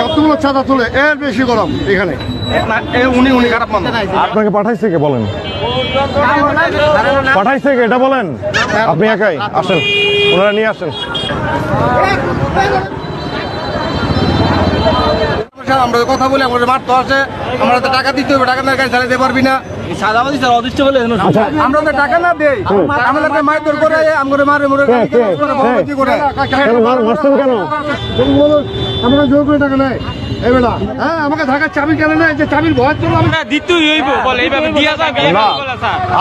কতগুলো চাঁদা তুলে এর বেশি গরম এখানে উনি খারাপ মানুষ। আপনাকে পাঠাইছে কে বলেন? পাঠাইছে কে এটা বলেন? আপনি একাই আসেন, ওনারা নিয়ে আসেন। আমরা কথা বলি আমাদের মাঠ তো আছে, আমরা তো টাকা দিতে হবে, টাকা না গাড়ি চালাতে পারবি না। আচ্ছা, আমরা তো টাকা না দেই, আমাদেরকে মারধর করে আমাদের মারে মরে মারছেন কেন? আমরা জোর করে টাকা নেই এবেলা। হ্যাঁ, আমাকে ঢাকার চাবি কেন নেই, যে চাবির ভয় চলো আমি না,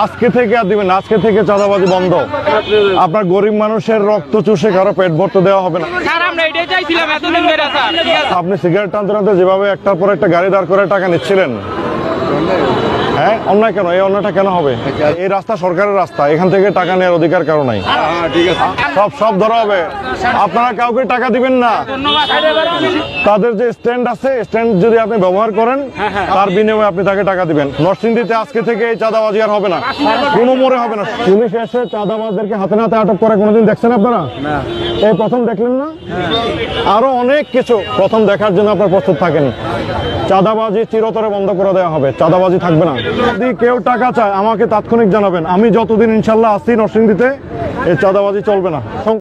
আজকে থেকে আর দিবেন না, আজকে থেকে চাঁদাবাজি বন্ধ। আপনার গরিব মানুষের রক্ত চুষে কারো পেট ভরতে দেওয়া হবে না। আপনি সিগারেট টানতে টানতে যেভাবে একটার পর একটা গাড়ি দাঁড় করে টাকা নিচ্ছিলেন, হ্যাঁ অন্যায় কেন? এই অন্যায়টা কেন হবে? এই রাস্তা সরকারের রাস্তা, এখান থেকে টাকা নেওয়ার অধিকার কারো নাই। সব ধরা হবে। আপনারা কাউকে টাকা দিবেন না। তাদের যে স্ট্যান্ড আছে, স্ট্যান্ড যদি আপনি ব্যবহার করেন, তার বিনিময়ে আপনি তাকে টাকা দিবেন। নরসিংদীতে আজকে থেকে এই চাঁদাবাজি আর হবে না, কোনো মোড়ে হবে না। পুলিশ এসে চাঁদাবাজদেরকে হাতে নাতে আটক করে কোনোদিন দেখছেন আপনারা? এই প্রথম দেখলেন না? আরো অনেক কিছু প্রথম দেখার জন্য আপনার প্রস্তুত থাকেন। চাঁদাবাজি চিরতরে বন্ধ করে দেওয়া হবে, চাঁদাবাজি থাকবে না। যদি কেউ টাকা চায় আমাকে তাৎক্ষণিক জানাবেন। আমি যতদিন ইনশাল্লাহ আসছি নরসিংদীতে, এই চাঁদাবাজি চলবে না।